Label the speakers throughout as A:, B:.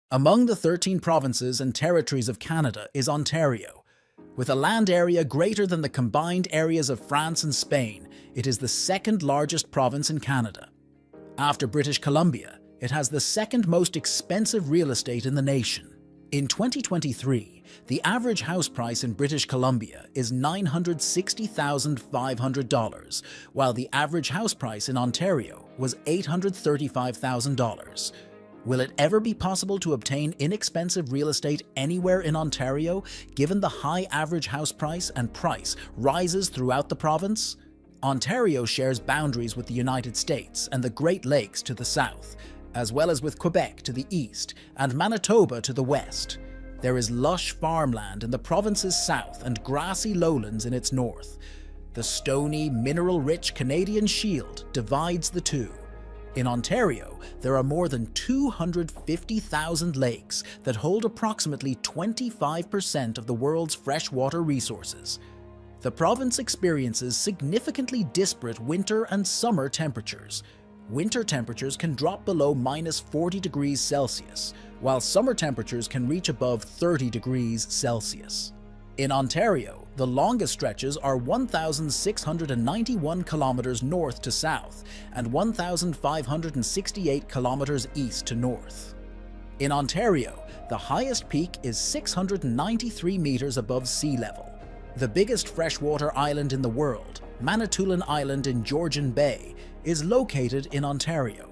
A: Among the 13 provinces and territories of Canada is Ontario. With a land area greater than the combined areas of France and Spain, it is the second largest province in Canada. After British Columbia, it has the second most expensive real estate in the nation. In 2023, the average house price in British Columbia is $960,500, while the average house price in Ontario was $835,000. Will it ever be possible to obtain inexpensive real estate anywhere in Ontario, given the high average house price and price rises throughout the province? Ontario shares boundaries with the United States and the Great Lakes to the south, as well as with Quebec to the east and Manitoba to the west. There is lush farmland in the province's south and grassy lowlands in its north. The stony, mineral-rich Canadian Shield divides the two. In Ontario, there are more than 250,000 lakes that hold approximately 25% of the world's freshwater resources. The province experiences significantly disparate winter and summer temperatures. Winter temperatures can drop below -40 degrees Celsius, while summer temperatures can reach above 30 degrees Celsius. In Ontario, the longest stretches are 1,691 kilometers north to south and 1,568 kilometers east to north. In Ontario, the highest peak is 693 meters above sea level. The biggest freshwater island in the world, Manitoulin Island in Georgian Bay, is located in Ontario.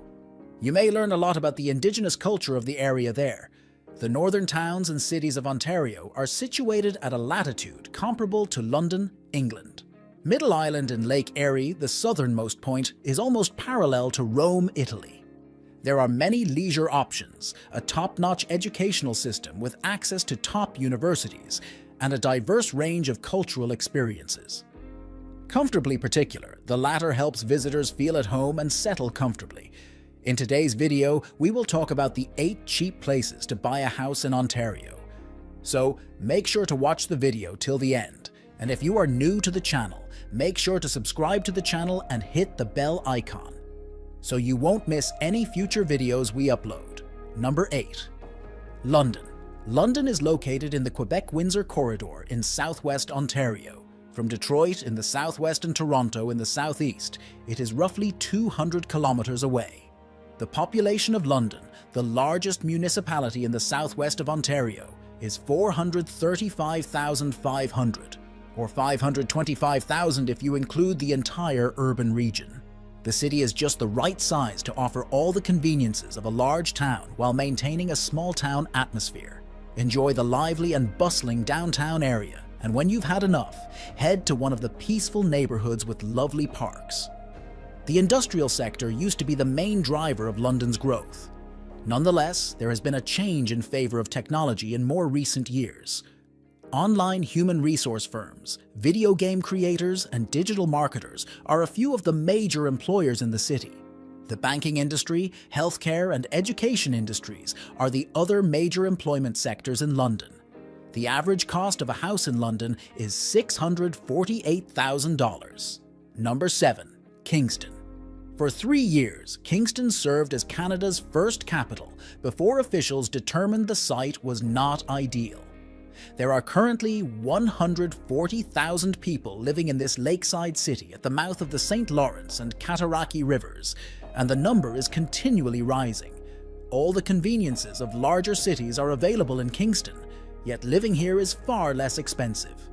A: You may learn a lot about the Indigenous culture of the area there. The northern towns and cities of Ontario are situated at a latitude comparable to London, England. Middle Island in Lake Erie, the southernmost point, is almost parallel to Rome, Italy. There are many leisure options, a top-notch educational system with access to top universities, and a diverse range of cultural experiences. Comfortably particular, the latter helps visitors feel at home and settle comfortably. In today's video, we will talk about the 8 cheap places to buy a house in Ontario. So make sure to watch the video till the end. And if you are new to the channel, make sure to subscribe to the channel and hit the bell icon, so you won't miss any future videos we upload. Number 8. London. London is located in the Quebec-Windsor corridor in southwest Ontario. From Detroit in the southwest and Toronto in the southeast, it is roughly 200 kilometers away. The population of London, the largest municipality in the southwest of Ontario, is 435,500, or 525,000 if you include the entire urban region. The city is just the right size to offer all the conveniences of a large town while maintaining a small-town atmosphere. Enjoy the lively and bustling downtown area, and when you've had enough, head to one of the peaceful neighborhoods with lovely parks. The industrial sector used to be the main driver of London's growth. Nonetheless, there has been a change in favor of technology in more recent years. Online human resource firms, video game creators, and digital marketers are a few of the major employers in the city. The banking industry, healthcare, and education industries are the other major employment sectors in London. The average cost of a house in London is $648,000. Number 7. Kingston. For 3 years, Kingston served as Canada's first capital before officials determined the site was not ideal. There are currently 140,000 people living in this lakeside city at the mouth of the St. Lawrence and Cataraqui rivers, and the number is continually rising. All the conveniences of larger cities are available in Kingston, yet living here is far less expensive.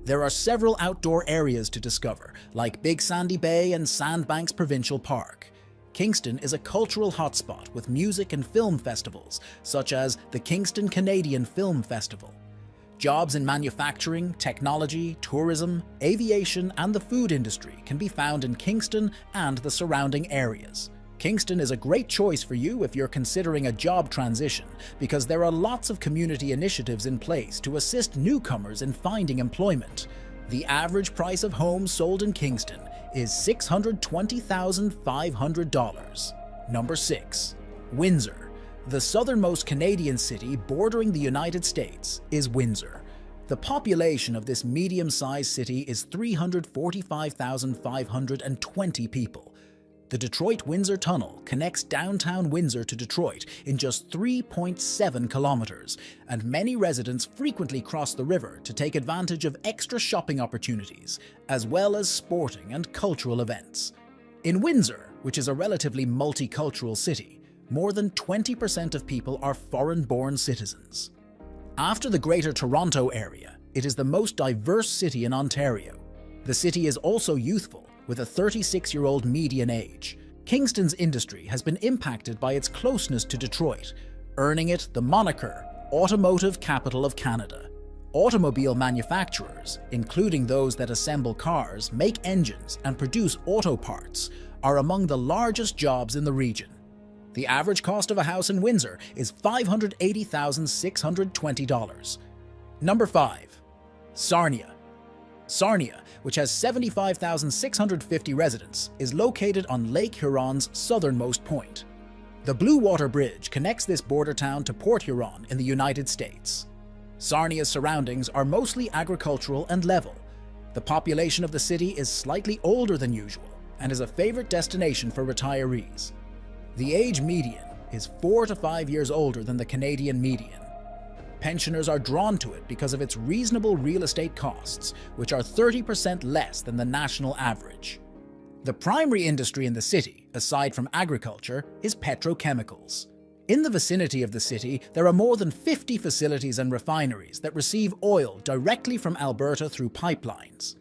A: There are several outdoor areas to discover, like Big Sandy Bay and Sandbanks Provincial Park. Kingston is a cultural hotspot with music and film festivals, such as the Kingston Canadian Film Festival. Jobs in manufacturing, technology, tourism, aviation, and the food industry can be found in Kingston and the surrounding areas. Kingston is a great choice for you if you're considering a job transition, because there are lots of community initiatives in place to assist newcomers in finding employment. The average price of homes sold in Kingston is $620,500. Number 6. Windsor. The southernmost Canadian city bordering the United States is Windsor. The population of this medium-sized city is 345,520 people. The Detroit-Windsor Tunnel connects downtown Windsor to Detroit in just 3.7 kilometers, and many residents frequently cross the river to take advantage of extra shopping opportunities, as well as sporting and cultural events. In Windsor, which is a relatively multicultural city, more than 20% of people are foreign-born citizens. After the Greater Toronto Area, it is the most diverse city in Ontario. The city is also youthful, with a 36-year-old median age. Kingston's industry has been impacted by its closeness to Detroit, earning it the moniker Automotive Capital of Canada. Automobile manufacturers, including those that assemble cars, make engines, and produce auto parts, are among the largest jobs in the region. The average cost of a house in Windsor is $580,620. Number 5. Sarnia. Sarnia, which has 75,650 residents, is located on Lake Huron's southernmost point. The Blue Water Bridge connects this border town to Port Huron in the United States. Sarnia's surroundings are mostly agricultural and level. The population of the city is slightly older than usual and is a favorite destination for retirees. The age median is 4 to 5 years older than the Canadian median. Pensioners are drawn to it because of its reasonable real estate costs, which are 30% less than the national average. The primary industry in the city, aside from agriculture, is petrochemicals. In the vicinity of the city, there are more than 50 facilities and refineries that receive oil directly from Alberta through pipelines.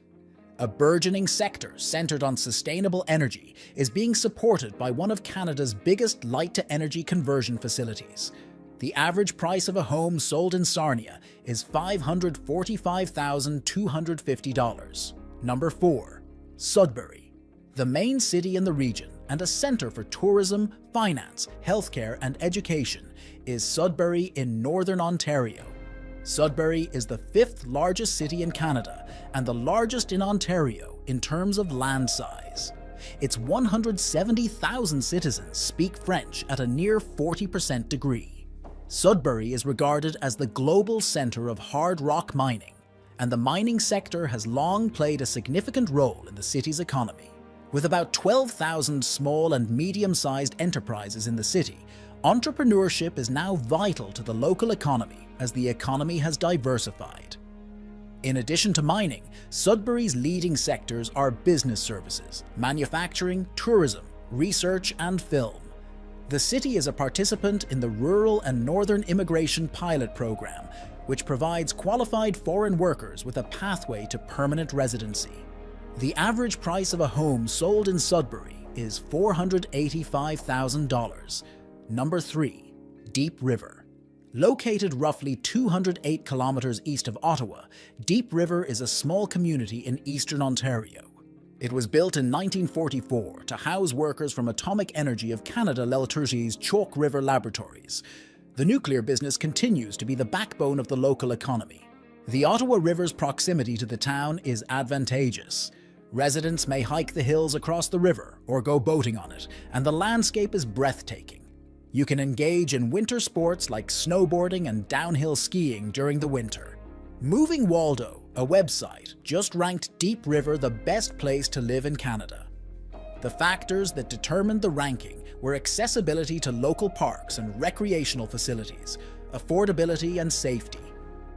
A: A burgeoning sector centered on sustainable energy is being supported by one of Canada's biggest light-to-energy conversion facilities. The average price of a home sold in Sarnia is $545,250. Number 4. Sudbury. The main city in the region and a center for tourism, finance, healthcare, and education is Sudbury in Northern Ontario. Sudbury is the 5th largest city in Canada and the largest in Ontario in terms of land size. Its 170,000 citizens speak French at a near 40% degree. Sudbury is regarded as the global center of hard rock mining, and the mining sector has long played a significant role in the city's economy. With about 12,000 small and medium-sized enterprises in the city, entrepreneurship is now vital to the local economy as the economy has diversified. In addition to mining, Sudbury's leading sectors are business services, manufacturing, tourism, research, and film. The city is a participant in the Rural and Northern Immigration Pilot Program, which provides qualified foreign workers with a pathway to permanent residency. The average price of a home sold in Sudbury is $485,000. Number 3. Deep River. Located roughly 208 kilometers east of Ottawa, Deep River is a small community in eastern Ontario. It was built in 1944 to house workers from Atomic Energy of Canada L'Énergie's Chalk River Laboratories. The nuclear business continues to be the backbone of the local economy. The Ottawa River's proximity to the town is advantageous. Residents may hike the hills across the river or go boating on it, and the landscape is breathtaking. You can engage in winter sports like snowboarding and downhill skiing during the winter. Moving Waldo, a website, just ranked Deep River the best place to live in Canada. The factors that determined the ranking were accessibility to local parks and recreational facilities, affordability, and safety.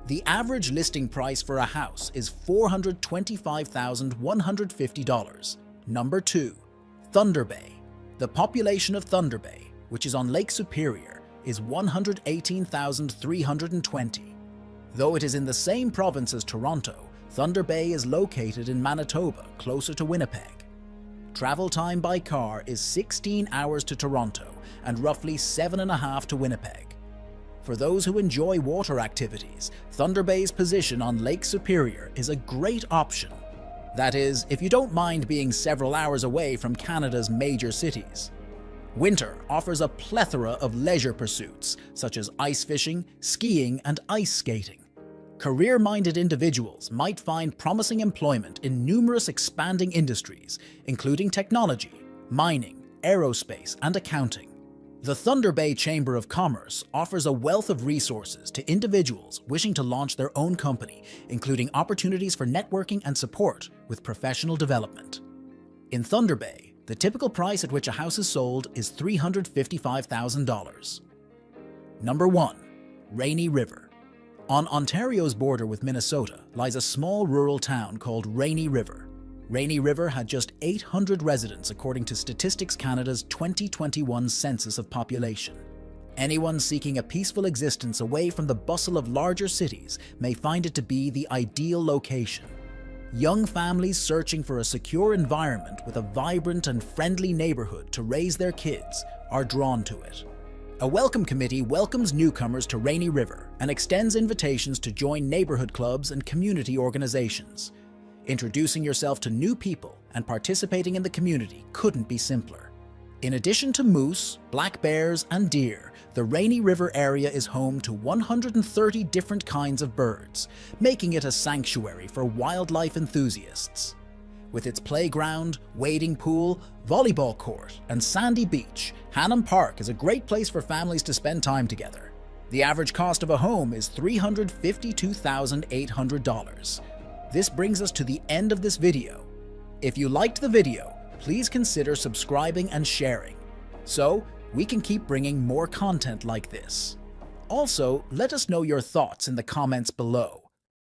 A: The average listing price for a house is $425,150. Number 2. Thunder Bay. The population of Thunder Bay, which is on Lake Superior, is 118,320. Though it is in the same province as Toronto, Thunder Bay is located in Manitoba, closer to Winnipeg. Travel time by car is 16 hours to Toronto and roughly 7.5 to Winnipeg. For those who enjoy water activities, Thunder Bay's position on Lake Superior is a great option. That is, if you don't mind being several hours away from Canada's major cities. Winter offers a plethora of leisure pursuits, such as ice fishing, skiing, and ice skating. Career-minded individuals might find promising employment in numerous expanding industries, including technology, mining, aerospace, and accounting. The Thunder Bay Chamber of Commerce offers a wealth of resources to individuals wishing to launch their own company, including opportunities for networking and support with professional development. In Thunder Bay, The typical price at which a house is sold is $355,000. Number 1. Rainy River. On Ontario's border with Minnesota lies a small rural town called Rainy River. Rainy River had just 800 residents according to Statistics Canada's 2021 census of population. Anyone seeking a peaceful existence away from the bustle of larger cities may find it to be the ideal location. Young families searching for a secure environment with a vibrant and friendly neighborhood to raise their kids are drawn to it. A welcome committee welcomes newcomers to Rainy River and extends invitations to join neighborhood clubs and community organizations. Introducing yourself to new people and participating in the community couldn't be simpler. In addition to moose, black bears, and deer, the Rainy River area is home to 130 different kinds of birds, making it a sanctuary for wildlife enthusiasts. With its playground, wading pool, volleyball court, and sandy beach, Hannam Park is a great place for families to spend time together. The average cost of a home is $352,800. This brings us to the end of this video. If you liked the video, please consider subscribing and sharing, so we can keep bringing more content like this. Also, let us know your thoughts in the comments below.